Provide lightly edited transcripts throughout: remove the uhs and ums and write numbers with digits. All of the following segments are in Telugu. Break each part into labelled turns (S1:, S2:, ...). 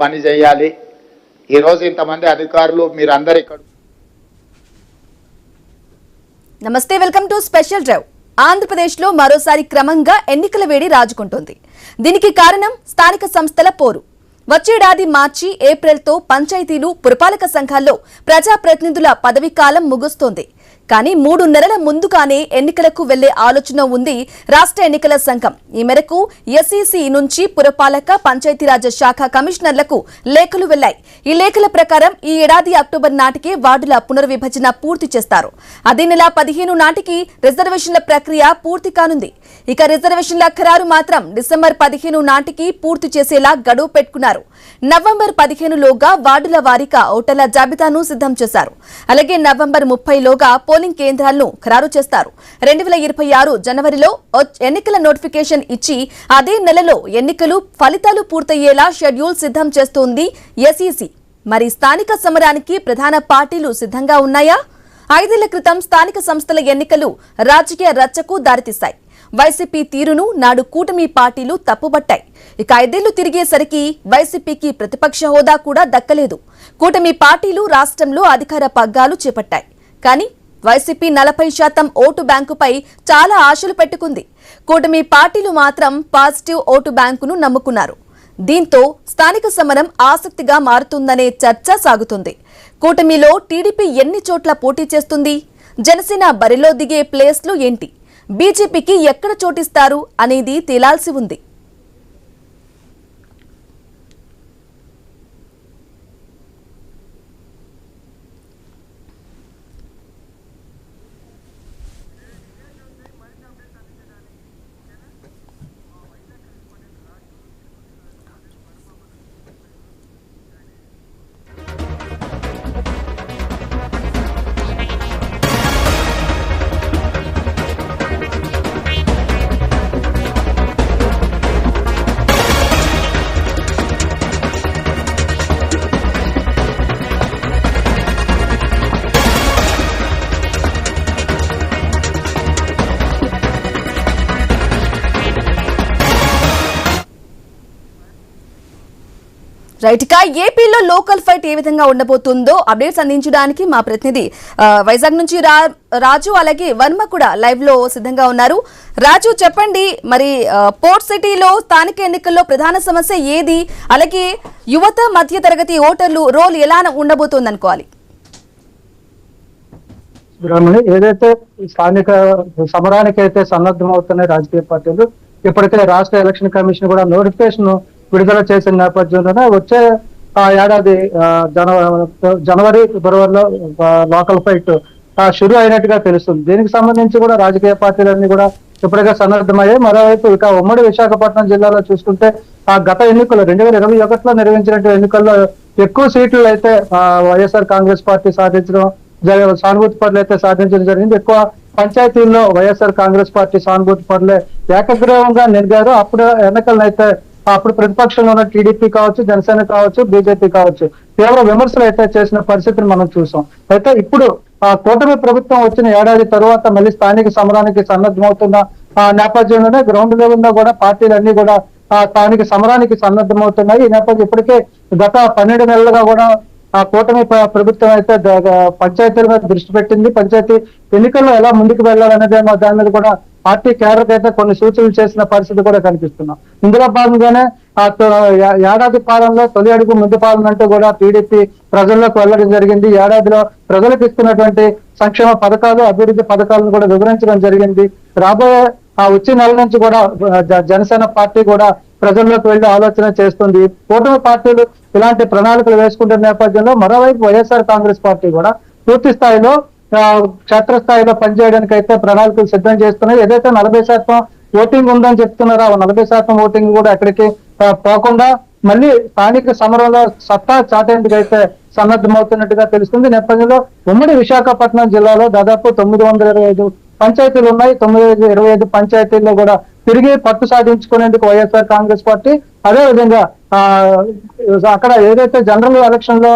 S1: పని చేయాలి. ఈరోజు ఇంతమంది అధికారులు మీరందరూ ఇక్కడ.
S2: నమస్తే, వెల్కమ్ టు స్పెషల్ డ్రైవ్. ఆంధ్రప్రదేశ్లో మరోసారి క్రమంగా ఎన్నికల వేడి రాజుకుంటోంది. దీనికి కారణం స్థానిక సంస్థల పోరు. వచ్చేడాది మార్చి, ఏప్రిల్తో పంచాయతీలు, పురపాలక సంఘాల్లో ప్రజాప్రతినిధుల పదవీకాలం ముగుస్తోంది. కానీ 3 నెలల ముందుగానే ఎన్నికలకు వెళ్లే ఆలోచన ఉంది రాష్ట్ర ఎన్నికల సంఘం. ఈ మేరకు ఎస్ఈసి నుంచి పురపాలక పంచాయతీరాజ్ శాఖ కమిషనర్లకు లేఖలు వెళ్లాయి. ఈ లేఖల ప్రకారం ఈ ఏడాది అక్టోబర్ నాటికే వార్డుల పునర్విభజన పూర్తి చేస్తారు. అదే నెల 15 నాటికి రిజర్వేషన్ల ప్రక్రియ పూర్తి కానుంది. ఇక రిజర్వేషన్ల ఖరారు మాత్రం డిసెంబర్ 15 నాటికి పూర్తి చేసేలా గడువు పెట్టుకున్నారు. నవంబర్ 15 లోగా వార్డుల వారీగా ఓటర్ల జాబితాను సిద్ధం చేశారు. అలాగే నవంబర్ 30 లోగా పోలింగ్ కేంద్రాలను ఖరారు చేస్తారు. 2026 జనవరిలో ఎన్నికల నోటిఫికేషన్ ఇచ్చి అదే నెలలో ఎన్నికలు ఫలితాలు పూర్తయ్యేలా షెడ్యూల్ సిద్ధం చేస్తోంది ఎస్ఈసి. మరి స్థానిక సమరానికి ప్రధాన పార్టీలు సిద్ధంగా ఉన్నాయా? 5 ఏళ్ల క్రితం స్థానిక సంస్థల ఎన్నికలు రాజకీయ రచ్చకు దారితీశాయి. వైసీపీ తీరును నాడు కూటమి పార్టీలు తప్పుబట్టాయి. ఇక 5 ఏళ్లు తిరిగేసరికి వైసీపీకి ప్రతిపక్ష హోదా కూడా దక్కలేదు. కూటమి పార్టీలు రాష్ట్రంలో అధికార పగ్గాలు చేపట్టాయి. కానీ వైసీపీ 40% ఓటు బ్యాంకుపై చాలా ఆశలు పెట్టుకుంది. కూటమి పార్టీలు మాత్రం పాజిటివ్ ఓటు బ్యాంకును నమ్ముకున్నారు. దీంతో స్థానిక సమరం ఆసక్తిగా మారుతుందనే చర్చ సాగుతుంది. కూటమిలో టీడీపీ ఎన్ని చోట్ల పోటీ చేస్తుంది? జనసేన బరిలో దిగే ప్లేస్లు ఏంటి? బీజేపీకి ఎక్కడ చోటిస్తారు అనేది తేలాల్సి ఉంది. రైట్ గా ఏపీలో లోకల్ ఫైట్ ఏ విధంగా ఉండబోతుందో అప్డేట్స్ అందించడానికి మా ప్రతినిధి వైజాగ్ నుంచి రాజు అలాగే వర్మ కూడా లైవ్ లో సిద్ధంగా ఉన్నారు. రాజు, చెప్పండి, మరి పోర్ట్ సిటీలో స్థానిక ఎన్నికల్లో ప్రధాన సమస్య ఏది? అలాగే యువత, మధ్య తరగతి ఓటర్లు రోల్ ఎలా ఉండబోతోంది అనుకోవాలి?
S3: ఏదైతే స్థానిక సమరానికి అయితే సన్నద్ధమవుతున్నాయి రాజకీయ పార్టీలు, ఇప్పటికే రాష్ట్ర ఎలక్షన్ కమిషన్ కూడా నోటిఫికేషన్ విడుదల చేసిన నేపథ్యంలోనే వచ్చే ఏడాది జనవరి, ఫిబ్రవరిలో లోకల్ ఫైట్ షురు అయినట్టుగా తెలుస్తుంది. దీనికి సంబంధించి కూడా రాజకీయ పార్టీలన్నీ కూడా ఇప్పటికే సన్నద్ధమయ్యాయి. మరోవైపు ఇక ఉమ్మడి విశాఖపట్నం జిల్లాలో చూసుకుంటే గత ఎన్నికల్లో 2021లో నిర్వహించినటువంటి ఎన్నికల్లో ఎక్కువ సీట్లు అయితే వైఎస్ఆర్ కాంగ్రెస్ పార్టీ సాధించడం, సానుభూతి పనులు అయితే సాధించడం జరిగింది. ఎక్కువ పంచాయతీల్లో వైఎస్ఆర్ కాంగ్రెస్ పార్టీ సానుభూతి పనులే ఏకగ్రీవంగా నెగ్గారు. అప్పుడు ఎన్నికలను అయితే అప్పుడు ప్రతిపక్షంలో ఉన్న టీడీపీ కావచ్చు, జనసేన కావచ్చు, బీజేపీ కావచ్చు తీవ్ర విమర్శలు అయితే చేసిన పరిస్థితిని మనం చూసాం. అయితే ఇప్పుడు కూటమి ప్రభుత్వం వచ్చిన ఏడాది తరువాత మళ్ళీ స్థానిక సమరానికి సన్నద్ధమవుతున్న నేపథ్యంలోనే గ్రౌండ్ లెవెల్ లో కూడా పార్టీలన్నీ కూడా స్థానిక సమరానికి సన్నద్ధమవుతున్నాయి. ఈ నేపథ్యం ఇప్పటికే గత 12 నెలలుగా కూడా కూటమి ప్రభుత్వం అయితే పంచాయతీల మీద దృష్టి పెట్టింది. పంచాయతీ ఎన్నికల్లో ఎలా ముందుకు వెళ్ళాలనేది దాని మీద కూడా పార్టీ కేడర్ అయితే కొన్ని సూచనలు చేసిన పరిస్థితి కూడా కనిపిస్తున్నాం. ఇందులో భాగంగానే ఏడాది పాలనలో తొలి అడుగు ముందు పాలన అంటూ కూడా టీడీపీ ప్రజల్లోకి వెళ్ళడం జరిగింది. ఏడాదిలో ప్రజలకు ఇస్తున్నటువంటి సంక్షేమ పథకాలు, అభివృద్ధి పథకాలను కూడా వివరించడం జరిగింది. రాబోయే వచ్చే నెల నుంచి కూడా జనసేన పార్టీ కూడా ప్రజల్లోకి వెళ్లి ఆలోచన చేస్తుంది. కూటమి పార్టీలు ఇలాంటి ప్రణాళికలు వేసుకుంటున్న నేపథ్యంలో మరోవైపు వైఎస్ఆర్ కాంగ్రెస్ పార్టీ కూడా పూర్తి స్థాయిలో క్షేత్రస్థాయిలో పనిచేయడానికి అయితే ప్రణాళికలు సిద్ధం చేస్తున్నాయి. ఏదైతే 40% ఓటింగ్ ఉందని చెప్తున్నారో ఆ 40% ఓటింగ్ కూడా ఎక్కడికి పోకుండా మళ్ళీ స్థానిక సమరంలో సత్తా చాటేందుకు అయితే సన్నద్ధమవుతున్నట్టుగా తెలుస్తుంది. నేపథ్యంలో ఉమ్మడి విశాఖపట్నం జిల్లాలో దాదాపు 925 పంచాయతీలు ఉన్నాయి. 925 పంచాయతీల్లో కూడా తిరిగి పట్టు సాధించుకునేందుకు వైఎస్ఆర్ కాంగ్రెస్ పార్టీ, అదే విధంగా అక్కడ ఏదైతే జనరల్ ఎలక్షన్ లో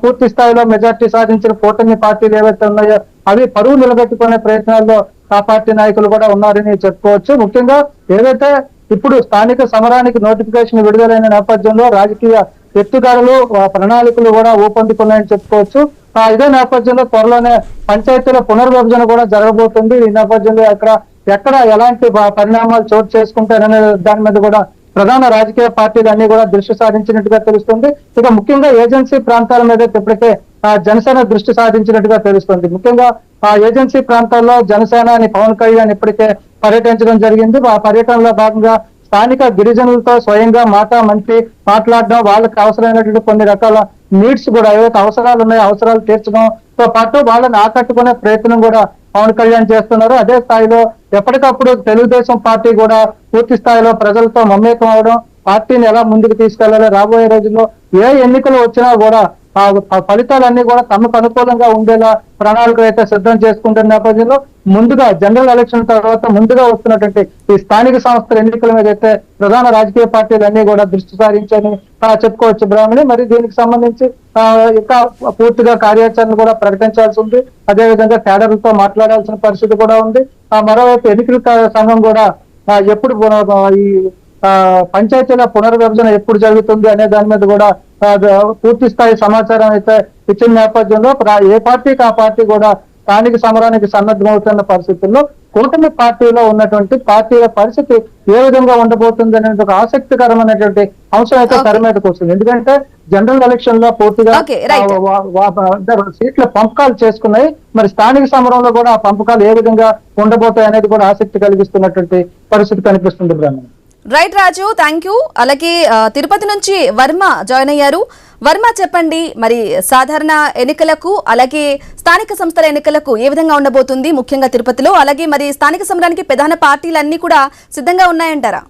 S3: పూర్తి స్థాయిలో మెజార్టీ సాధించిన కూటమి పార్టీలు ఏవైతే ఉన్నాయో అవి పరువు నిలబెట్టుకునే ప్రయత్నాల్లో ఆ పార్టీ నాయకులు కూడా ఉన్నారని చెప్పుకోవచ్చు. ముఖ్యంగా ఏదైతే ఇప్పుడు స్థానిక సమరానికి నోటిఫికేషన్ విడుదలైన నేపథ్యంలో రాజకీయ ఎత్తుగడలు ప్రణాళికలు కూడా ఊపందుకున్నాయని చెప్పుకోవచ్చు. ఇదే నేపథ్యంలో త్వరలోనే పంచాయతీల పునర్విభజన కూడా జరగబోతుంది. ఈ నేపథ్యంలో ఎక్కడ ఎలాంటి పరిణామాలు చోటు చేసుకుంటారనే దాని మీద కూడా ప్రధాన రాజకీయ పార్టీలు అన్ని కూడా దృష్టి సారించినట్టుగా తెలుస్తుంది. ఇక ముఖ్యంగా ఏజెన్సీ ప్రాంతాల మీద ఇప్పటికే జనసేన దృష్టి సాధించినట్టుగా తెలుస్తుంది. ముఖ్యంగా ఏజెన్సీ ప్రాంతాల్లో జనసేనాని పవన్ కళ్యాణ్ ఇప్పటికే పర్యటించడం జరిగింది. ఆ పర్యటనలో భాగంగా స్థానిక గిరిజనులతో స్వయంగా మంత్రి మాట్లాడడం, వాళ్ళకి అవసరమైనటువంటి కొన్ని రకాల నీడ్స్ కూడా ఏవైతే అవసరాలు ఉన్నాయో అవసరాలు తీర్చడంతో పాటు వాళ్ళని ఆకట్టుకునే ప్రయత్నం కూడా పవన్ కళ్యాణ్ చేస్తున్నారు. అదే స్థాయిలో ఎప్పటికప్పుడు తెలుగుదేశం పార్టీ కూడా పూర్తి స్థాయిలో ప్రజలతో మమేకం అవడం, పార్టీని ఎలా ముందుకు తీసుకెళ్లాలి, రాబోయే రోజుల్లో ఏ ఎన్నికలు వచ్చినా కూడా ఆ ఫలితాలన్నీ కూడా తమకు అనుకూలంగా ఉండేలా ప్రణాళికలు అయితే సిద్ధం చేసుకుంటున్న నేపథ్యంలో ముందుగా జనరల్ ఎలక్షన్ తర్వాత ముందుగా వస్తున్నటువంటి ఈ స్థానిక సంస్థల ఎన్నికల మీద అయితే ప్రధాన రాజకీయ పార్టీలు అన్ని కూడా దృష్టి సారించని చెప్పుకోవచ్చు బ్రాహ్మణి. మరి దీనికి సంబంధించి ఇంకా పూర్తిగా కార్యాచరణ కూడా ప్రకటించాల్సి ఉంది. అదేవిధంగా కేడర్లతో మాట్లాడాల్సిన పరిస్థితి కూడా ఉంది. మరోవైపు ఎన్నికల సంఘం కూడా ఎప్పుడు ఈ పంచాయతీల పునర్విభజన ఎప్పుడు జరుగుతుంది అనే దాని మీద కూడా పూర్తి స్థాయి సమాచారం అయితే ఇచ్చిన నేపథ్యంలో ఏ పార్టీకి ఆ పార్టీ కూడా స్థానిక సమరానికి సన్నద్ధమవుతున్న పరిస్థితుల్లో కూటమి పార్టీలో ఉన్నటువంటి పార్టీల పరిస్థితి ఏ విధంగా ఉండబోతుంది అనే ఒక ఆసక్తికరమైనటువంటి అంశం అయితే తెర మీదకి వస్తుంది. ఎందుకంటే జనరల్ ఎలక్షన్ లో పూర్తిగా సీట్ల పంపకాలు చేసుకున్నాయి. మరి స్థానిక సమరంలో కూడా ఆ పంపకాలు ఏ విధంగా ఉండబోతాయి అనేది కూడా ఆసక్తి కలిగిస్తున్నటువంటి పరిస్థితి కనిపిస్తుంది Brahma.
S2: Right Raju, thank you. అలాగే తిరుపతి నుంచి వర్మ జాయిన్ అయ్యారు. వర్మ చెప్పండి, మరి సాధారణ ఎన్నికలకు అలాగే స్థానిక సంస్థల ఎన్నికలకు ఏ విధంగా ఉండబోతుంది ముఖ్యంగా తిరుపతిలో? అలాగే మరి స్థానిక సమరానికి ప్రధాన పార్టీలన్నీ కూడా సిద్ధంగా ఉన్నాయంటారా?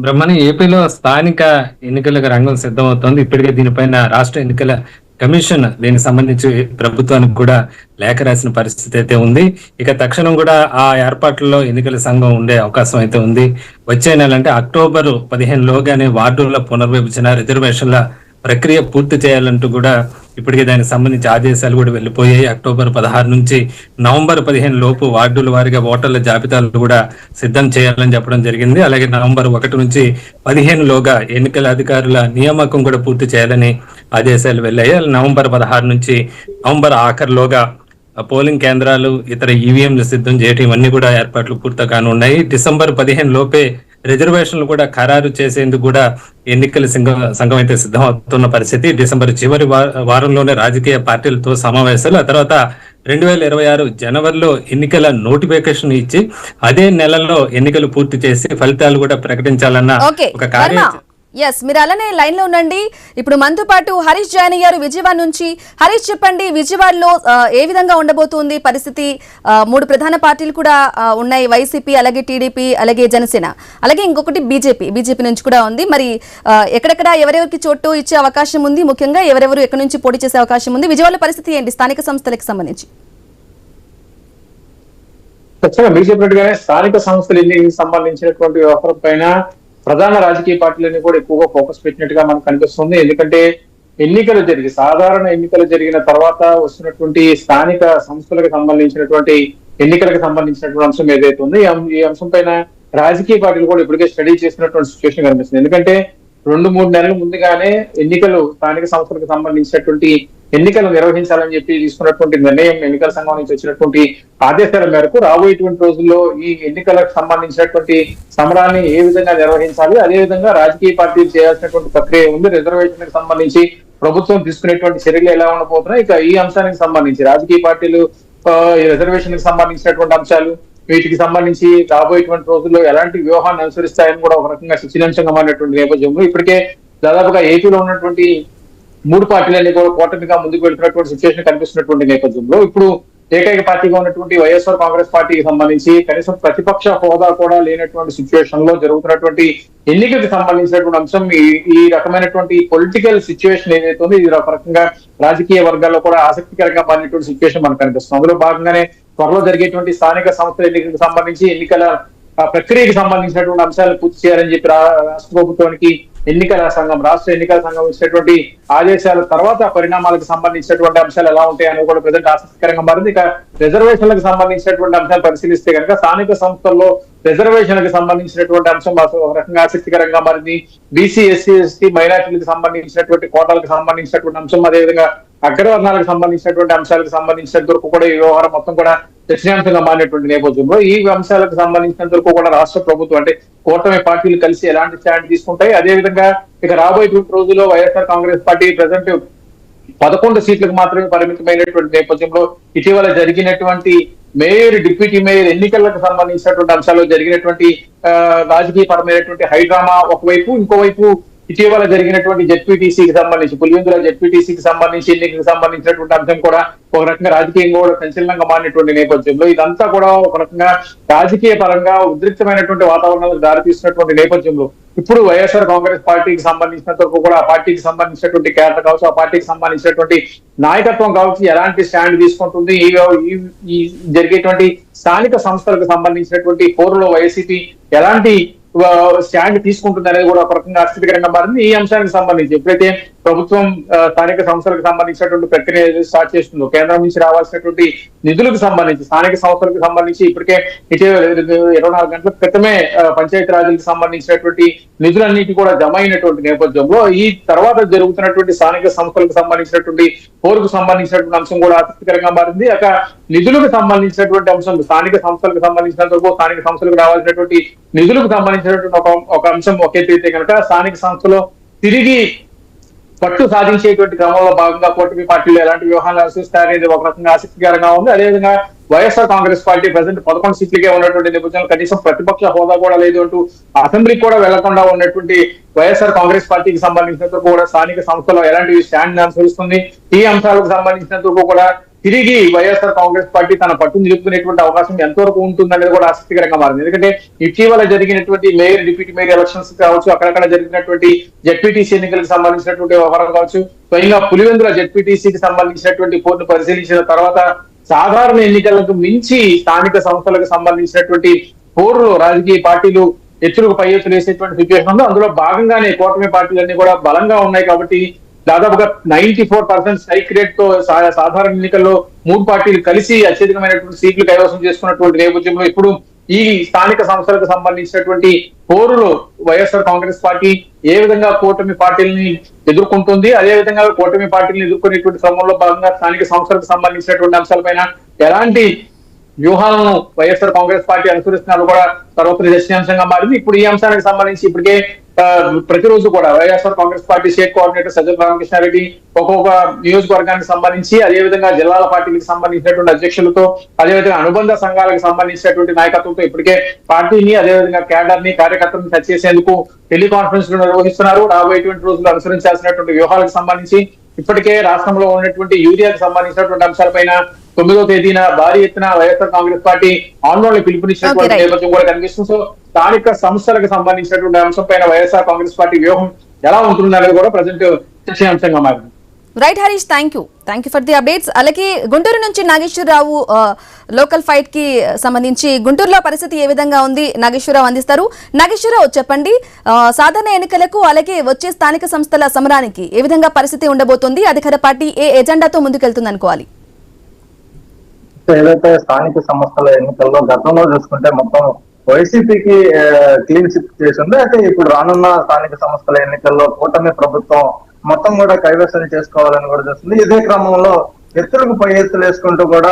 S4: బ్రహ్మణి, ఏపీలో స్థానిక ఎన్నికలకు రంగం సిద్ధమవుతోంది. ఇప్పటికే దీనిపైన రాష్ట్ర ఎన్నికల కమిషన్ దీనికి సంబంధించి ప్రభుత్వానికి కూడా లేఖ రాసిన పరిస్థితి అయితే ఉంది. ఇక తక్షణం కూడా ఆ ఏర్పాట్లలో ఎన్నికల సంఘం ఉండే అవకాశం అయితే ఉంది. వచ్చే నెల అంటే అక్టోబర్ 15 లోగానే వార్డుల పునర్విభజన రిజర్వేషన్ల ప్రక్రియ పూర్తి చేయాలంటూ కూడా ఇప్పటికే దానికి సంబంధించి ఆదేశాలు కూడా వెళ్ళిపోయాయి. అక్టోబర్ 16 నుంచి నవంబర్ 15 లోపు వార్డుల వారీగా ఓటర్ల జాబితాలు కూడా సిద్ధం చేయాలని చెప్పడం జరిగింది. అలాగే నవంబర్ 1 నుంచి 15 లోగా ఎన్నికల అధికారుల నియామకం కూడా పూర్తి చేయాలని ఆదేశాలు వెళ్ళాయి. నవంబర్ 16 నుంచి నవంబర్ ఆఖరిలోగా పోలింగ్ కేంద్రాలు, ఇతర ఈవీఎంలు సిద్ధం చేయటం, ఇవన్నీ కూడా ఏర్పాట్లు పూర్తి కానున్నాయి. డిసెంబర్ 15 లోపే రిజర్వేషన్లు కూడా ఖరారు చేసేందుకు కూడా ఎన్నికల సంఘం అయితే సిద్ధమవుతున్న పరిస్థితి. డిసెంబర్ చివరి వారంలోనే రాజకీయ పార్టీలతో సమావేశాలు, ఆ తర్వాత 2026 జనవరిలో ఎన్నికల నోటిఫికేషన్ ఇచ్చి అదే నెలలో ఎన్నికలు పూర్తి చేసి ఫలితాలు కూడా ప్రకటించాలన్న ఒక కార్యాచరణ.
S2: ఎస్, మీరు అలానే లైన్ లో ఉండండి. ఇప్పుడు మనతో పాటు హరీష్ జాయిన్ అయ్యారు విజయవాడ నుంచి. హరీష్ చెప్పండి, విజయవాడలో ఏ విధంగా ఉండబోతుంది పరిస్థితి? 3 ప్రధాన పార్టీలు కూడా ఉన్నాయి, వైసీపీ, అలాగే టీడీపీ, అలాగే జనసేన, అలాగే ఇంకొకటి బీజేపీ నుంచి కూడా ఉంది. మరి ఎక్కడెక్కడ ఎవరెవరికి చోటు ఇచ్చే అవకాశం ఉంది, ముఖ్యంగా ఎవరెవరు ఎక్కడి నుంచి పోటీ చేసే అవకాశం ఉంది? విజయవాడ పరిస్థితి ఏంటి స్థానిక సంస్థలకు సంబంధించి?
S5: బీజేపీ స్థానిక సంస్థల ఎన్నికలకు సంబంధించినటువంటి వ్యవహారం పైన ప్రధాన రాజకీయ పార్టీలన్నీ కూడా ఎక్కువగా ఫోకస్ పెట్టినట్టుగా మనకు కనిపిస్తుంది. ఎందుకంటే సాధారణ ఎన్నికలు జరిగిన తర్వాత వస్తున్నటువంటి స్థానిక సంస్థలకు సంబంధించినటువంటి ఎన్నికలకు సంబంధించినటువంటి అంశం ఏదైతే ఉందో ఈ అంశం పైన రాజకీయ పార్టీలు కూడా ఇప్పటికే స్టడీ చేసినటువంటి సిచ్యువేషన్ కనిపిస్తుంది. ఎందుకంటే 2-3 నెలల ముందుగానే ఎన్నికలు స్థానిక సంస్థలకు సంబంధించినటువంటి ఎన్నికలు నిర్వహించాలని చెప్పి తీసుకున్నటువంటి నిర్ణయం ఎన్నికల సంఘం నుంచి వచ్చినటువంటి ఆదేశాల మేరకు రాబోయేటువంటి రోజుల్లో ఈ ఎన్నికలకు సంబంధించినటువంటి సమరాన్ని ఏ విధంగా నిర్వహించాలి, అదే విధంగా రాజకీయ పార్టీలు చేయాల్సినటువంటి ప్రక్రియ ఉంది. రిజర్వేషన్ కి సంబంధించి ప్రభుత్వం తీసుకునేటువంటి చర్యలు ఎలా ఉండబోతున్నాయి, ఇక ఈ అంశానికి సంబంధించి రాజకీయ పార్టీలు రిజర్వేషన్ కి సంబంధించినటువంటి అంశాలు, వీటికి సంబంధించి రాబోయేటువంటి రోజుల్లో ఎలాంటి వ్యూహాన్ని అనుసరిస్తాయని కూడా ఒక రకంగా చర్చనీయాంశంగా మారినటువంటి నేపథ్యంలో ఇప్పటికే దాదాపుగా ఏపీలో ఉన్నటువంటి 3 పార్టీలన్నీ కూడా కూటమిగా ముందుకు వెళ్తున్నటువంటి సిచ్యువేషన్ కనిపిస్తున్నటువంటి నేపథ్యంలో ఇప్పుడు ఏకైక పార్టీగా ఉన్నటువంటి వైఎస్ఆర్ కాంగ్రెస్ పార్టీకి సంబంధించి కనీసం ప్రతిపక్ష హోదా కూడా లేనటువంటి సిచ్యువేషన్ లో జరుగుతున్నటువంటి ఎన్నికలకు సంబంధించినటువంటి అంశం ఈ రకమైనటువంటి పొలిటికల్ సిచ్యువేషన్ ఏదైతే ఉందో ఇది ఒక రకంగా రాజకీయ వర్గాల్లో కూడా ఆసక్తికరంగా మారినటువంటి సిచ్యువేషన్ మనకు కనిపిస్తుంది. అందులో భాగంగానే త్వరలో జరిగేటువంటి స్థానిక సంస్థల ఎన్నికలకు సంబంధించి ఎన్నికల ప్రక్రియకి సంబంధించినటువంటి అంశాలను పూర్తి చేయాలని చెప్పి రాష్ట్ర ప్రభుత్వానికి రాష్ట్ర ఎన్నికల సంఘం ఇచ్చినటువంటి ఆదేశాల తర్వాత పరిణామాలకు సంబంధించినటువంటి అంశాలు ఎలా ఉంటాయి అనేది కూడా ప్రజెంట్ ఆసక్తికరంగా మారింది. ఇక రిజర్వేషన్లకు సంబంధించినటువంటి అంశాలు పరిశీలిస్తే కనుక స్థానిక సంస్థల్లో రిజర్వేషన్లకు సంబంధించినటువంటి అంశం ఒక రకంగా ఆసక్తికరంగా మారింది. బీసీ, ఎస్సీ, ఎస్టీ, మైనార్టీలకు సంబంధించినటువంటి కోటాలకు సంబంధించినటువంటి అంశం, అదేవిధంగా అగ్రవర్ణాలకు సంబంధించినటువంటి అంశాలకు సంబంధించినంత వరకు కూడా ఈ వ్యవహారం మొత్తం కూడా చర్చనీయాంశంగా మారినటువంటి నేపథ్యంలో ఈ అంశాలకు సంబంధించినంత వరకు కూడా రాష్ట్ర ప్రభుత్వం అంటే కూటమి పార్టీలు కలిసి ఎలాంటి స్టాండ్ తీసుకుంటాయి, అదేవిధంగా ఇక రాబోయేటువంటి రోజుల్లో వైఎస్ఆర్ కాంగ్రెస్ పార్టీ ప్రజెంట్ 11 సీట్లకు మాత్రమే పరిమితమైనటువంటి నేపథ్యంలో ఇటీవల జరిగినటువంటి మేయర్, డిప్యూటీ మేయర్ ఎన్నికలకు సంబంధించినటువంటి అంశాల్లో జరిగినటువంటి రాజకీయ పరమైనటువంటి హైడ్రామా ఒకవైపు, ఇంకోవైపు ఇటీవల జరిగినటువంటి జెడ్పీటీసీకి సంబంధించి పులివెందుల జెడ్పీటీసీకి సంబంధించి ఎన్నికలకు సంబంధించినటువంటి అంశం కూడా ఒక రకంగా రాజకీయంగా కూడా సంచలనంగా మారినటువంటి నేపథ్యంలో ఇదంతా కూడా ఒక రకంగా రాజకీయ పరంగా ఉద్రిక్తమైనటువంటి వాతావరణాలకు దారితీస్తున్నటువంటి నేపథ్యంలో ఇప్పుడు వైఎస్ఆర్ కాంగ్రెస్ పార్టీకి సంబంధించినంత వరకు కూడా ఆ పార్టీకి సంబంధించినటువంటి క్యాడర్ కావచ్చు, ఆ పార్టీకి సంబంధించినటువంటి నాయకత్వం కావచ్చు ఎలాంటి స్టాండ్ తీసుకుంటుంది, ఈ జరిగేటువంటి స్థానిక సంస్థలకు సంబంధించినటువంటి పోరులో వైసీపీ ఎలాంటి స్టాండ్ తీసుకుంటుంది అనేది కూడా ఒక రకంగా ఆసక్తికరంగా మారింది. ఈ అంశానికి సంబంధించి ఎప్పుడైతే ప్రభుత్వం స్థానిక సంస్థలకు సంబంధించినటువంటి ప్రక్రియ స్టార్ట్ చేస్తుందో, కేంద్రం నుంచి రావాల్సినటువంటి నిధులకు సంబంధించి స్థానిక సంస్థలకు సంబంధించి ఇప్పటికే 24 గంటల క్రితమే పంచాయతీరాజ్లకు సంబంధించినటువంటి నిధులన్నిటి కూడా జమ అయినటువంటి నేపథ్యంలో ఈ తర్వాత జరుగుతున్నటువంటి స్థానిక సంస్థలకు సంబంధించినటువంటి పోరుకు సంబంధించినటువంటి అంశం కూడా ఆసక్తికరంగా మారింది. అక్కడ నిధులకు సంబంధించినటువంటి అంశం, స్థానిక సంస్థలకు సంబంధించినంత వరకు స్థానిక సంస్థలకు రావాల్సినటువంటి నిధులకు సంబంధించినటువంటి ఒక అంశం ఒకెత్తితే కనుక స్థానిక సంస్థలో తిరిగి పట్టు సాధించేటువంటి క్రమంలో భాగంగా కూటమి పార్టీలు ఎలాంటి వ్యూహాలు అనుసరిస్తారనేది ఒక రకంగా ఆసక్తికరంగా ఉంది. అదేవిధంగా వైఎస్ఆర్ కాంగ్రెస్ పార్టీ ప్రజెంట్ 11 సీట్లకే ఉన్నటువంటి నేపథ్యంలో కనీసం ప్రతిపక్ష హోదా కూడా లేదు అంటూ అసెంబ్లీకి కూడా వెళ్లకుండా ఉన్నటువంటి వైఎస్ఆర్ కాంగ్రెస్ పార్టీకి సంబంధించినంత కూడా స్థానిక సంస్థలో ఎలాంటి స్టాండ్ అనుసరిస్తుంది, ఈ అంశాలకు సంబంధించినంత కూడా తిరిగి వైఎస్ఆర్ కాంగ్రెస్ పార్టీ తన పట్టు నిలుపుకునేటువంటి అవకాశం ఎంతవరకు ఉంటుందనేది కూడా ఆసక్తికరంగా మారింది. ఎందుకంటే ఇటీవల జరిగినటువంటి మేయర్, డిప్యూటీ మేయర్ ఎలక్షన్స్ కావచ్చు, అక్కడక్కడ జరిగినటువంటి జెడ్పీటీసీ ఎన్నికలకు సంబంధించినటువంటి వ్యవహారం కావచ్చు, స్వయంగా పులివెందుల జెడ్పీటీసీకి సంబంధించినటువంటి పోర్ను పరిశీలించిన తర్వాత సాధారణ ఎన్నికలకు మించి స్థానిక సంస్థలకు సంబంధించినటువంటి పోరులో రాజకీయ పార్టీలు ఎత్తులకు పై ఎత్తులు వేసేటువంటి సిచ్యువేషన్ ఉంది. అందులో భాగంగానే కూటమి పార్టీలన్నీ కూడా బలంగా ఉన్నాయి కాబట్టి దాదాపుగా 94% స్ట్రైక్ రేట్ తో సాధారణ ఎన్నికల్లో 3 పార్టీలు కలిసి అత్యధికమైనటువంటి సీట్లు కైవసం చేసుకున్నటువంటి నేపథ్యంలో ఇప్పుడు ఈ స్థానిక సంస్థలకు సంబంధించినటువంటి పోరులో వైఎస్ఆర్ కాంగ్రెస్ పార్టీ ఏ విధంగా కూటమి పార్టీలని ఎదుర్కొంటుంది, అదేవిధంగా కూటమి పార్టీలను ఎదుర్కొనేటువంటి క్రమంలో భాగంగా స్థానిక సంస్థలకు సంబంధించినటువంటి అంశాలపైన ఎలాంటి వ్యూహాలను వైఎస్ఆర్ కాంగ్రెస్ పార్టీ అనుసరిస్తున్నారు కూడా సర్వత్ర చర్చనీయాంశంగా మారింది. ఇప్పుడు ఈ అంశానికి సంబంధించి ఇప్పటికే ప్రతిరోజు కూడా వైఎస్ఆర్ కాంగ్రెస్ పార్టీ స్టేట్ కోఆర్డినేటర్ సజ్జల రామకృష్ణారెడ్డి ఒక్కొక్క నియోజకవర్గానికి సంబంధించి, అదేవిధంగా జిల్లాల పార్టీలకు సంబంధించినటువంటి అధ్యక్షులతో, అదేవిధంగా అనుబంధ సంఘాలకు సంబంధించినటువంటి నాయకత్వంతో ఇప్పటికే పార్టీని, అదేవిధంగా క్యాడర్ ని, కార్యకర్తలను టచ్ చేసేందుకు టెలికాన్ఫరెన్స్ నిర్వహిస్తున్నారు. రాబోయేటువంటి రోజులు అనుసరించాల్సినటువంటి వ్యూహాలకు సంబంధించి ఇప్పటికే రాష్ట్రంలో ఉన్నటువంటి యూరియాకు సంబంధించినటువంటి అంశాలపైన 9వ తేదీన భారీ ఎత్తున వైఎస్ఆర్ కాంగ్రెస్ పార్టీ ఆందోళన పిలుపునిచ్చినటువంటి నేపథ్యం కూడా కనిపిస్తుంది. సో స్థానిక సంస్థలకు సంబంధించినటువంటి అంశం పైన వైఎస్ఆర్ కాంగ్రెస్ పార్టీ వ్యూహం ఎలా ఉంటుందనేది కూడా ప్రజెంట్ చర్చనీయాంశంగా మారింది.
S2: Right Harish, thank you for the updates. అలాగే గుంటూరు నుంచి నాగేశ్వరరావు లోకల్ ఫైట్ కి సంబంధించి గుంటూరులో పరిస్థితి ఏ విధంగా ఉంది నాగేశ్వరరావు అందిస్తారు. నాగేశ్వరరావు చెప్పండి, సాధారణ ఎన్నికలకు అలాగే వచ్చే స్థానిక సంస్థల సమరానికి ఏ విధంగా పరిస్థితి ఉండబోతుంది, అధికార పార్టీ ఏ ఎజెండాతో ముందుకెళ్తుంది అనుకోవాలి?
S6: ఏదైతే స్థానిక సంస్థల ఎన్నికల్లో గతంలో చూసుకుంటే మొత్తం వైసీపీకి క్లీన్ చిప్ చేసింది. అయితే ఇప్పుడు రానున్న స్థానిక సంస్థల ఎన్నికల్లో కూటమి ప్రభుత్వం మొత్తం కూడా కైవసం చేసుకోవాలని కూడా చూస్తుంది. ఇదే క్రమంలో ఎత్తులకు పై ఎత్తులు వేసుకుంటూ కూడా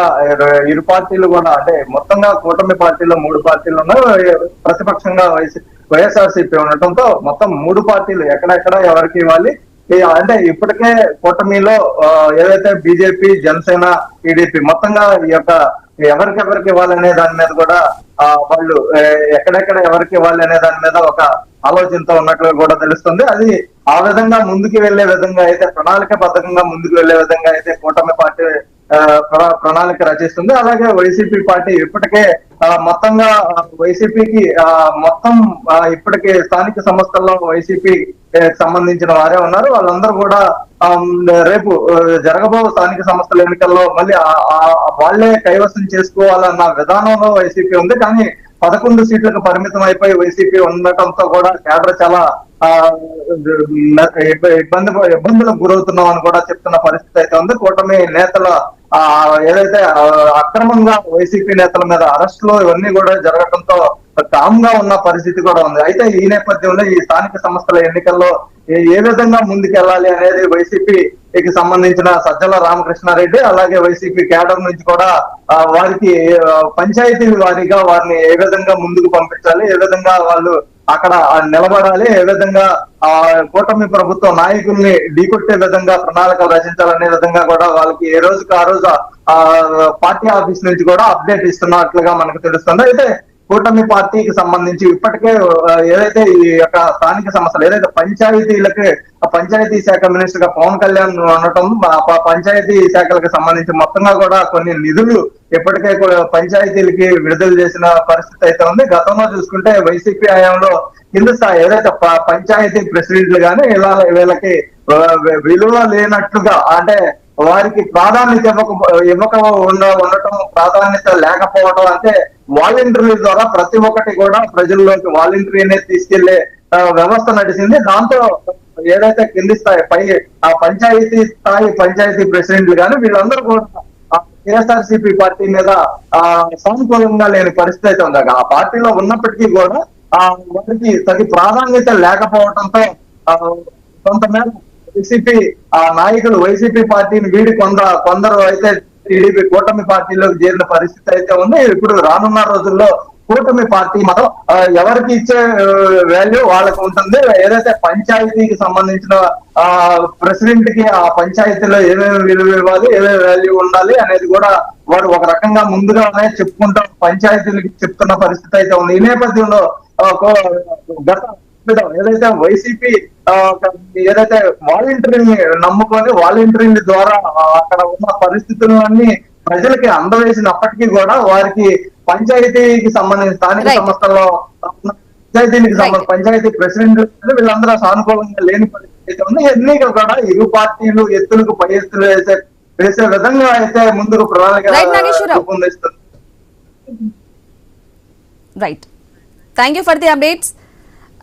S6: ఇరు పార్టీలు కూడా అంటే మొత్తంగా కూటమి పార్టీలో 3 పార్టీలు ఉన్నాయి, ప్రతిపక్షంగా వైఎస్ఆర్సీపీ ఉండటంతో మొత్తం 3 పార్టీలు ఎక్కడెక్కడ ఎవరికి ఇవ్వాలి అంటే ఇప్పటికే కూటమిలో ఏదైతే బీజేపీ, జనసేన, టీడీపీ మొత్తంగా ఈ యొక్క ఎవరికెవరికి ఇవ్వాలనే దాని మీద కూడా వాళ్ళు ఎక్కడెక్కడ ఎవరికి ఇవ్వాలి అనే దాని మీద ఒక ఆలోచనతో ఉన్నట్లు కూడా తెలుస్తుంది. అది ఆ విధంగా ముందుకు వెళ్లే విధంగా అయితే ప్రణాళికాబద్ధంగా ముందుకు వెళ్లే విధంగా అయితే కూటమి పార్టీ ప్రణాళిక రచిస్తుంది. అలాగే వైసీపీ పార్టీ ఇప్పటికే మొత్తంగా వైసీపీకి మొత్తం ఇప్పటికే స్థానిక సంస్థల్లో వైసీపీ సంబంధించిన వారే ఉన్నారు. వాళ్ళందరూ కూడా రేపు జరగబో స్థానిక సంస్థల ఎన్నికల్లో మళ్ళీ వాళ్లే కైవసం చేసుకోవాలన్న విధానంలో వైసీపీ ఉంది. కానీ 11 సీట్లకు పరిమితం అయిపోయి వైసీపీ ఉండటంతో కూడా కేడర్ చాలా ఇబ్బందులకు గురవుతున్నాం అని కూడా చెప్తున్న పరిస్థితి అయితే ఉంది. కూటమి నేతల ఏదైతే అక్రమంగా వైసీపీ నేతల మీద అరెస్టులు ఇవన్నీ కూడా జరగడంతో కామ్ గా ఉన్న పరిస్థితి కూడా ఉంది. అయితే ఈ నేపథ్యంలో ఈ స్థానిక సంస్థల ఎన్నికల్లో ఏ విధంగా ముందుకెళ్లాలి అనేది వైసీపీకి సంబంధించిన సజ్జల రామకృష్ణారెడ్డి అలాగే వైసీపీ కేడర్ నుంచి కూడా వారికి పంచాయతీ వారీగా వారిని ఏ విధంగా ముందుకు పంపించాలి, ఏ విధంగా వాళ్ళు అక్కడ నిలబడాలి, ఏ విధంగా కూటమి ప్రభుత్వ నాయకుల్ని ఢీకొట్టే విధంగా ప్రణాళికలు రచించాలనే విధంగా కూడా వాళ్ళకి ఏ రోజుకి ఆ రోజు పార్టీ ఆఫీస్ నుంచి కూడా అప్డేట్ ఇస్తున్నట్లుగా మనకు తెలుస్తుంది. అయితే కూటమి పార్టీకి సంబంధించి ఇప్పటికే ఏదైతే ఈ యొక్క స్థానిక సంస్థలు ఏదైతే పంచాయతీలకి పంచాయతీ శాఖ మినిస్టర్ గా పవన్ కళ్యాణ్ ఉండటం, పంచాయతీ శాఖలకు సంబంధించి మొత్తంగా కూడా కొన్ని నిధులు ఇప్పటికే పంచాయతీలకి విడుదల చేసిన పరిస్థితి అయితే ఉంది. గతంలో చూసుకుంటే వైసీపీ హయాంలో కింద స్థాయి ఏదైతే పంచాయతీ ప్రెసిడెంట్లు గానీ వీళ్ళకి విలువ లేనట్లుగా అంటే వారికి ప్రాధాన్యత ఉండటం, ప్రాధాన్యత లేకపోవడం, అంటే వాలంటీర్ల ద్వారా ప్రతి ఒక్కటి కూడా ప్రజల్లోకి వాలంటీర్ అనేది తీసుకెళ్లే వ్యవస్థ నడిచింది. దాంతో ఏదైతే కింది స్థాయి ఆ పంచాయతీ స్థాయి పంచాయతీ ప్రెసిడెంట్లు కానీ వీళ్ళందరూ కూడా వైఎస్ఆర్సీపీ పార్టీ మీద సానుకూలంగా లేని పరిస్థితి అయితే ఉంది. ఆ పార్టీలో ఉన్నప్పటికీ కూడా వారికి తగి ప్రాధాన్యత లేకపోవడంతో కొంతమేర వైసీపీ నాయకులు వైసీపీ పార్టీని వీడి కొందరు అయితే టీడీపీ కూటమి పార్టీలోకి చేరిన పరిస్థితి అయితే ఉంది. ఇప్పుడు రానున్న రోజుల్లో కూటమి పార్టీ మనం ఎవరికి ఇచ్చే వాల్యూ వాళ్ళకు ఉంటుంది. ఏదైతే పంచాయతీకి సంబంధించిన ప్రెసిడెంట్ కి ఆ పంచాయతీలో ఏమేమి విలువ ఇవ్వాలి, ఏమేమి వాల్యూ ఉండాలి అనేది కూడా వారు ఒక రకంగా ముందుగానే చెప్పుకుంటాం పంచాయతీలకి చెప్తున్న పరిస్థితి అయితే ఉంది. ఈ నేపథ్యంలో గత ఏదైతే వైసీపీ ఏదైతే వాలంటీర్ని నమ్ముకొని వాలంటీర్ల ద్వారా అక్కడ ఉన్న పరిస్థితులన్నీ ప్రజలకి అందవేసినప్పటికీ కూడా వారికి పంచాయతీకి సంబంధించిన స్థానిక సంస్థల్లో పంచాయతీలకు సంబంధించిన పంచాయతీ ప్రెసిడెంట్ వీళ్ళందరూ సానుకూలంగా లేని పరిస్థితి ఉంది. ఎన్నికలు కూడా ఇరు పార్టీలు ఎత్తులకు పై ఎత్తులు వేసే విధంగా అయితే ముందుకు ప్రణాళిక రూపొందిస్తుంది.
S2: Right, thank you for the updates.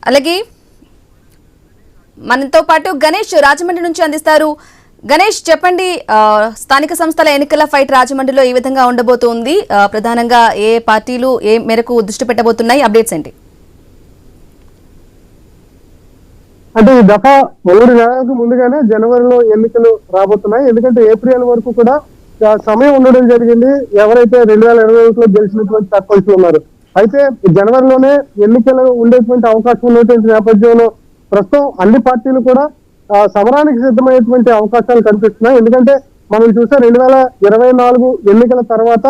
S2: అలాగే మనతో పాటు గణేష్ రాజమండ్రి నుంచి అందిస్తారు. గణేష్, చెప్పండి, స్థానిక సంస్థల ఎన్నికల ఫైట్ రాజమండ్రిలో ఏ విధంగా ఉండబోతోంది? ప్రధానంగా ఏ పార్టీలు ఏ మేరకు దృష్టి పెట్టబోతున్నాయి? అప్డేట్స్ ఏంటి?
S3: అంటే ఈ దఫా 3 నెలలకు ముందుగానే జనవరిలో ఎన్నికలు రాబోతున్నాయి. ఎందుకంటే ఏప్రిల్ వరకు కూడా సమయం ఉండడం జరిగింది ఎవరైతే 2021లో గెలిచినటువంటి సర్పంచ్లు ఉన్నారు. అయితే జనవరిలోనే ఎన్నికలు ఉండేటువంటి అవకాశం ఉన్నటువంటి నేపథ్యంలో ప్రస్తుతం అన్ని పార్టీలు కూడా సమరానికి సిద్ధమయ్యేటువంటి అవకాశాలు కనిపిస్తున్నాయి. ఎందుకంటే మనం చూసే 2024 ఎన్నికల తర్వాత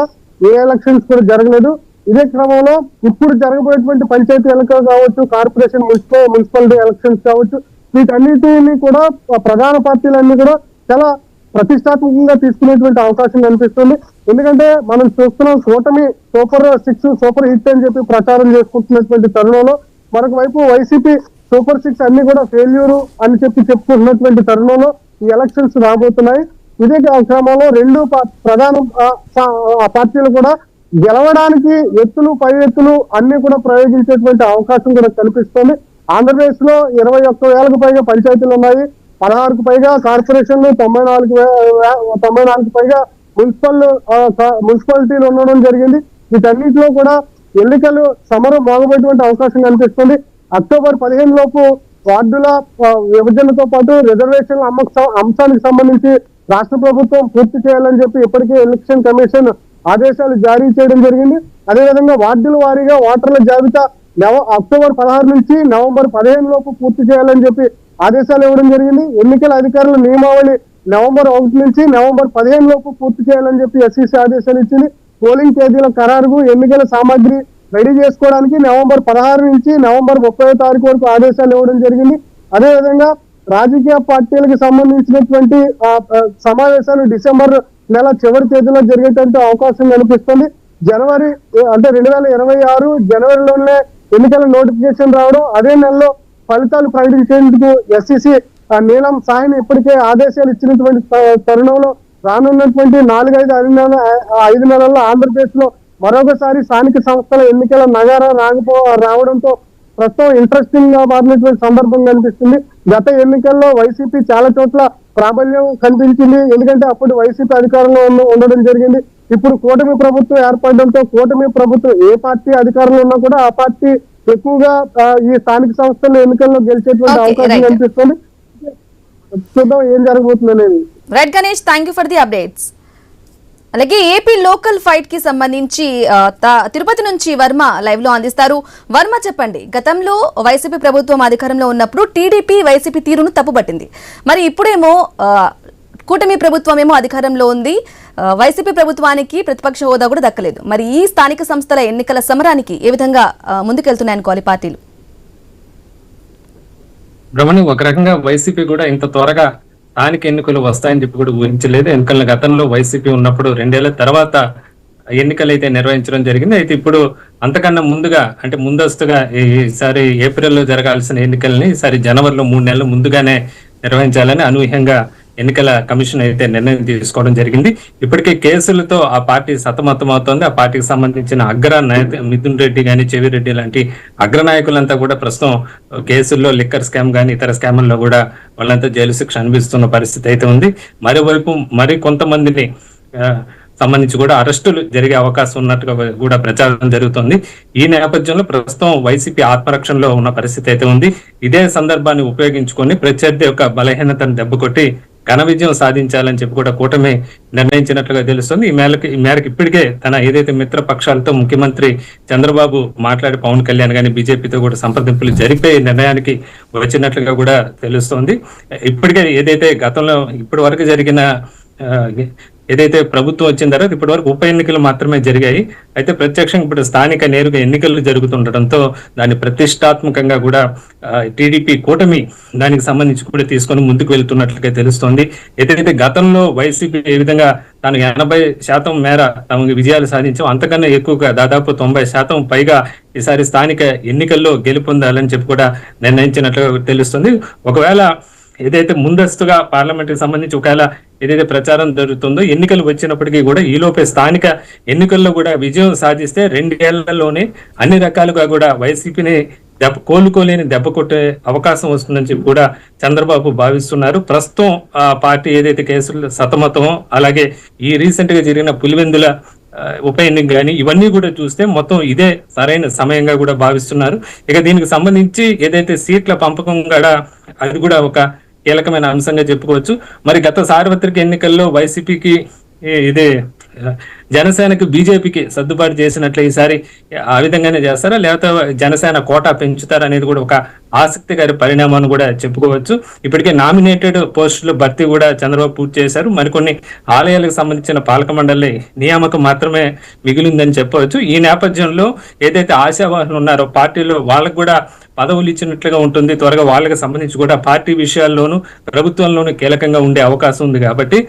S3: ఏ ఎలక్షన్స్ కూడా జరగలేదు. ఇదే క్రమంలో ఇప్పుడు జరగబోయేటువంటి పంచాయతీ ఎన్నికలు కావచ్చు, కార్పొరేషన్ మున్సిపాలిటీ ఎలక్షన్స్ కావచ్చు, వీటన్నిటిని కూడా ప్రధాన పార్టీలన్నీ కూడా చాలా ప్రతిష్టాత్మకంగా తీసుకునేటువంటి అవకాశం కనిపిస్తుంది. ఎందుకంటే మనం చూస్తున్నాం కూటమి సూపర్ 6 సూపర్ హిట్ అని చెప్పి ప్రచారం చేసుకుంటున్నటువంటి తరుణంలో మరొక వైపు వైసీపీ సూపర్ 6 అన్ని కూడా ఫెయిల్యూర్ అని చెప్పుకుంటున్నటువంటి తరుణంలో ఈ ఎలక్షన్స్ రాబోతున్నాయి. ఇదే క్రమంలో 2 ప్రధాన పార్టీలు కూడా గెలవడానికి ఎత్తులు పై ఎత్తులు అన్ని కూడా ప్రయోగించేటువంటి అవకాశం కూడా కనిపిస్తుంది. ఆంధ్రప్రదేశ్ లో 21,000కు పైగా పంచాయతీలు ఉన్నాయి, 16కు పైగా కార్పొరేషన్లు, 94కు పైగా మున్సిపాలిటీలు ఉండడం జరిగింది. వీటన్నిటిలో కూడా ఎన్నికలు సమరం మోగబోయేటువంటి అవకాశం కనిపిస్తుంది. అక్టోబర్ 15 లోపు వార్డుల విభజనతో పాటు రిజర్వేషన్ల అంశానికి సంబంధించి రాష్ట్ర ప్రభుత్వం పూర్తి చేయాలని చెప్పి ఇప్పటికే ఎలక్షన్ కమిషన్ ఆదేశాలు జారీ చేయడం జరిగింది. అదేవిధంగా వార్డుల వారీగా ఓటర్ల జాబితా అక్టోబర్ 16 నుంచి నవంబర్ 15 లోపు పూర్తి చేయాలని చెప్పి ఆదేశాలు ఇవ్వడం జరిగింది. ఎన్నికల అధికారుల నియమావళి నవంబర్ 1 నుంచి నవంబర్ 15 లోపు పూర్తి చేయాలని చెప్పి ఎస్ఈసీ ఆదేశాలు ఇచ్చింది. పోలింగ్ తేదీల ఖరారుకు ఎన్నికల సామాగ్రి రెడీ చేసుకోవడానికి నవంబర్ 16 నుంచి నవంబర్ 30వ తారీఖు వరకు ఆదేశాలు ఇవ్వడం జరిగింది. అదేవిధంగా రాజకీయ పార్టీలకు సంబంధించినటువంటి సమావేశాలు డిసెంబర్ నెల చివరి తేదీలో జరిగేటువంటి అవకాశం కనిపిస్తుంది. జనవరి అంటే 2026 జనవరిలోనే ఎన్నికల నోటిఫికేషన్ రావడం, అదే నెలలో ఫలితాలు ప్రకటించేందుకు ఎస్ఈసీ నీలం సాయిని ఇప్పటికే ఆదేశాలు ఇచ్చినటువంటి తరుణంలో రానున్నటువంటి 4-5 నెలల్లో ఆంధ్రప్రదేశ్ లో మరొకసారి స్థానిక సంస్థల ఎన్నికల నగారా రావడంతో ప్రస్తుతం ఇంట్రెస్టింగ్ గా మారినటువంటి సందర్భం కనిపిస్తుంది. గత ఎన్నికల్లో వైసీపీ చాలా చోట్ల ప్రాబల్యం కనిపించింది. ఎందుకంటే అప్పుడు వైసీపీ అధికారంలో ఉండడం జరిగింది. ఇప్పుడు కూటమి ప్రభుత్వం ఏర్పడడంతో కూటమి ప్రభుత్వం ఏ పార్టీ అధికారంలో ఉన్నా కూడా ఆ పార్టీ ఎక్కువగా ఈ స్థానిక సంస్థల ఎన్నికల్లో గెలిచేటువంటి అవకాశం కనిపిస్తుంది. చూద్దాం ఏం జరగబోతుంది అనేది.
S2: Right Ganesh, thank you for the updates. అలాగే ఏపీ లోకల్ ఫైట్ కి సంబంధించి తిరుపతి నుంచి వర్మ లైవ్ లో అందిస్తారు. వర్మ చెప్పండి, గతంలో వైసీపీ ప్రభుత్వం అధికారంలో ఉన్నప్పుడు టీడీపీ వైసీపీ తీరును తప్పుపట్టింది. మరి ఇప్పుడేమో కూటమి ప్రభుత్వం ఏమో అధికారంలో ఉంది, వైసీపీ ప్రభుత్వానికి ప్రతిపక్ష హోదా కూడా దక్కలేదు. మరి ఈ స్థానిక సంస్థల ఎన్నికల సమరానికి ఏ విధంగా ముందుకెళ్తున్నాయనుకోవాలి పార్టీలు?
S4: బ్రహ్మణి, ఒక రకంగా వైసీపీ కూడా ఇంత త్వరగా స్థానిక ఎన్నికలు వస్తాయని చెప్పి కూడా ఊహించలేదు. ఎన్నికల గతంలో వైసీపీ ఉన్నప్పుడు 2 ఏళ్ల తర్వాత ఎన్నికలు అయితే నిర్వహించడం జరిగింది. అయితే ఇప్పుడు అంతకన్నా ముందుగా అంటే ముందస్తుగా ఈసారి ఏప్రిల్లో జరగాల్సిన ఎన్నికల్ని ఈసారి జనవరిలో 3 నెలల ముందుగానే నిర్వహించాలని అనూహ్యంగా ఎన్నికల కమిషన్ అయితే నిర్ణయం తీసుకోవడం జరిగింది. ఇప్పటికే కేసులతో ఆ పార్టీ సతమతమవుతోంది. ఆ పార్టీకి సంబంధించిన మిథున్ రెడ్డి కానీ చెవిరెడ్డి లాంటి అగ్రనాయకులంతా కూడా ప్రస్తుతం కేసుల్లో లిక్కర్ స్కామ్ కానీ ఇతర స్కాముల్లో కూడా వాళ్ళంతా జైలు శిక్ష అనిపిస్తున్న పరిస్థితి అయితే ఉంది. మరోవైపు మరి కొంతమందిని సంబంధించి కూడా అరెస్టులు జరిగే అవకాశం ఉన్నట్టుగా కూడా ప్రచారం జరుగుతుంది. ఈ నేపథ్యంలో ప్రస్తుతం వైసీపీ ఆత్మరక్షణలో ఉన్న పరిస్థితి అయితే ఉంది. ఇదే సందర్భాన్ని ఉపయోగించుకొని ప్రత్యర్థి యొక్క బలహీనతను దెబ్బకొట్టి ఘన విజయం సాధించాలని చెప్పి కూడా కూటమి నిర్ణయించినట్లుగా తెలుస్తుంది. ఈ మేరకు ఇప్పటికే తన ఏదైతే మిత్ర పక్షాలతో ముఖ్యమంత్రి చంద్రబాబు మాట్లాడి పవన్ కళ్యాణ్ గాని బీజేపీతో కూడా సంప్రదింపులు జరిపే నిర్ణయానికి వచ్చినట్లుగా కూడా తెలుస్తోంది. ఇప్పటికే ఏదైతే గతంలో ఇప్పటి వరకు జరిగిన ఏదైతే ప్రభుత్వం వచ్చిన తర్వాత ఇప్పటి వరకు ఉప ఎన్నికలు మాత్రమే జరిగాయి. అయితే ప్రత్యక్షంగా ఇప్పుడు స్థానిక నేరుగా ఎన్నికలు జరుగుతుండటంతో దాన్ని ప్రతిష్టాత్మకంగా కూడా టీడీపీ కూటమి దానికి సంబంధించి కూడా తీసుకొని ముందుకు వెళ్తున్నట్లుగా తెలుస్తోంది. ఏదైతే గతంలో వైసీపీ ఏ విధంగా తాను 80% మేర తమకు విజయాలు సాధించాం, అంతకన్నా ఎక్కువగా దాదాపు 90% పైగా ఈసారి స్థానిక ఎన్నికల్లో గెలుపొందాలని చెప్పి కూడా నిర్ణయించినట్లుగా తెలుస్తుంది. ఒకవేళ ఏదైతే ముందస్తుగా పార్లమెంట్ కి సంబంధించి ఒకవేళ ఏదైతే ప్రచారం జరుగుతుందో ఎన్నికలు వచ్చినప్పటికీ కూడా ఈలోపే స్థానిక ఎన్నికల్లో కూడా విజయం సాధిస్తే 2 ఏళ్లలోనే అన్ని రకాలుగా కూడా వైసీపీని కోలుకోలేని దెబ్బ కొట్టే అవకాశం వస్తుందని చెప్పి కూడా చంద్రబాబు భావిస్తున్నారు. ప్రస్తుతం ఆ పార్టీ ఏదైతే కేసులు సతమతమో అలాగే ఈ రీసెంట్ గా జరిగిన పులివెందుల ఉప ఎన్నిక కానీ ఇవన్నీ కూడా చూస్తే మొత్తం ఇదే సరైన సమయంగా కూడా భావిస్తున్నారు. ఇక దీనికి సంబంధించి ఏదైతే సీట్ల పంపకం కూడా అది కూడా ఒక కీలకమైన అంశంగా చెప్పుకోవచ్చు. మరి గత సార్వత్రిక ఎన్నికల్లో వైసీపీకి ఇదే జనసేనకు బీజేపీకి సర్దుబాటు చేసినట్లు ఈసారి ఆ విధంగానే చేస్తారా, లేకపోతే జనసేన కోటా పెంచుతారా అనేది కూడా ఒక ఆసక్తికర పరిణామాన్ని కూడా చెప్పుకోవచ్చు. ఇప్పటికే నామినేటెడ్ పోస్టులు భర్తీ కూడా చంద్రబాబు పూర్తి చేశారు. మరికొన్ని ఆలయాలకు సంబంధించిన పాలక మండలి నియామకం మాత్రమే మిగిలిందని చెప్పవచ్చు. ఈ నేపథ్యంలో ఏదైతే ఆశావాహులు ఉన్నారో పార్టీలో వాళ్ళకు కూడా పదవులు ఇచ్చినట్లుగా ఉంటుంది. త్వరగా వాళ్ళకి సంబంధించి కూడా పార్టీ విషయాల్లోనూ ప్రభుత్వంలోనూ కీలకంగా ఉండే అవకాశం ఉంది. కాబట్టి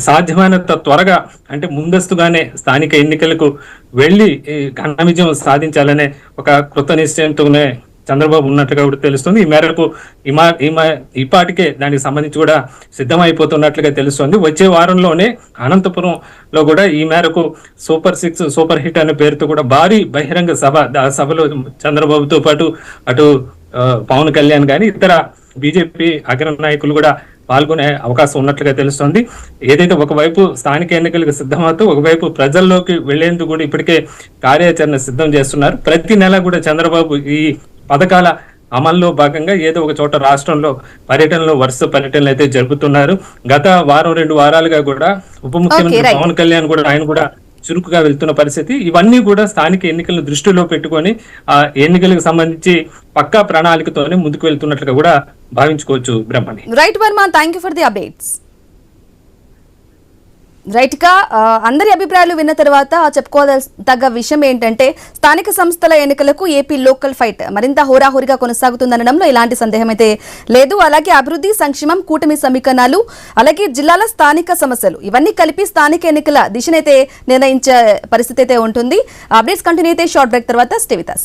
S4: సాధ్యమైనంత త్వరగా అంటే ముందస్తుగానే స్థానిక ఎన్నికలకు వెళ్లి ఘన విజయం సాధించాలనే ఒక కృత నిశ్చయంతోనే చంద్రబాబు ఉన్నట్లుగా కూడా తెలుస్తుంది. ఈ మేరకు ఇప్పటికే దానికి సంబంధించి కూడా సిద్ధమైపోతున్నట్లుగా తెలుస్తుంది. వచ్చే వారంలోనే అనంతపురంలో కూడా ఈ మేరకు సూపర్ 6 సూపర్ హిట్ అనే పేరుతో కూడా భారీ బహిరంగ సభ, ఆ సభలో చంద్రబాబుతో పాటు అటు పవన్ కళ్యాణ్ గాని ఇతర బీజేపీ అగ్ర నాయకులు కూడా పాల్గొనే అవకాశం ఉన్నట్లుగా తెలుస్తోంది. ఏదైతే ఒకవైపు స్థానిక ఎన్నికలకు సిద్ధమవుతూ ఒకవైపు ప్రజల్లోకి వెళ్లేందుకు కూడా ఇప్పటికే కార్యాచరణ సిద్ధం చేస్తున్నారు. ప్రతి నెల కూడా చంద్రబాబు ఈ పథకాల అమల్లో భాగంగా ఏదో ఒక చోట రాష్ట్రంలో వరుస పర్యటనలు అయితే జరుపుతున్నారు. గత వారం 2 వారాలుగా కూడా ఉప ముఖ్యమంత్రి పవన్ కళ్యాణ్ కూడా ఆయన కూడా చురుకుగా వెళ్తున్న పరిస్థితి. ఇవన్నీ కూడా స్థానిక ఎన్నికలను దృష్టిలో పెట్టుకొని ఆ ఎన్నికలకు సంబంధించి పక్కా ప్రణాళికతోనే ముందుకు వెళ్తున్నట్లుగా కూడా భావించుకోవచ్చు. Brahmani.
S2: Right Varma, thank you for the updates. Right గా అందరి అభిప్రాయాలు విన్న తర్వాత చెప్పుకోదగ్గ విషయం ఏంటంటే స్థానిక సంస్థల ఎన్నికలకు ఏపీ లోకల్ ఫైట్ మరింత హోరాహోరీగా కొనసాగుతుందనడంలో ఎలాంటి సందేహం అయితే లేదు. అలాగే అభివృద్ధి, సంక్షేమం, కూటమి సమీకరణాలు, అలాగే జిల్లాల స్థానిక సమస్యలు ఇవన్నీ కలిపి స్థానిక ఎన్నికల దిశనైతే నిర్ణయించే పరిస్థితి అయితే ఉంటుంది. అప్డేట్స్ కంటిన్యూ అయితే షార్ట్ బ్రేక్ తర్వాత స్టే విత్ us.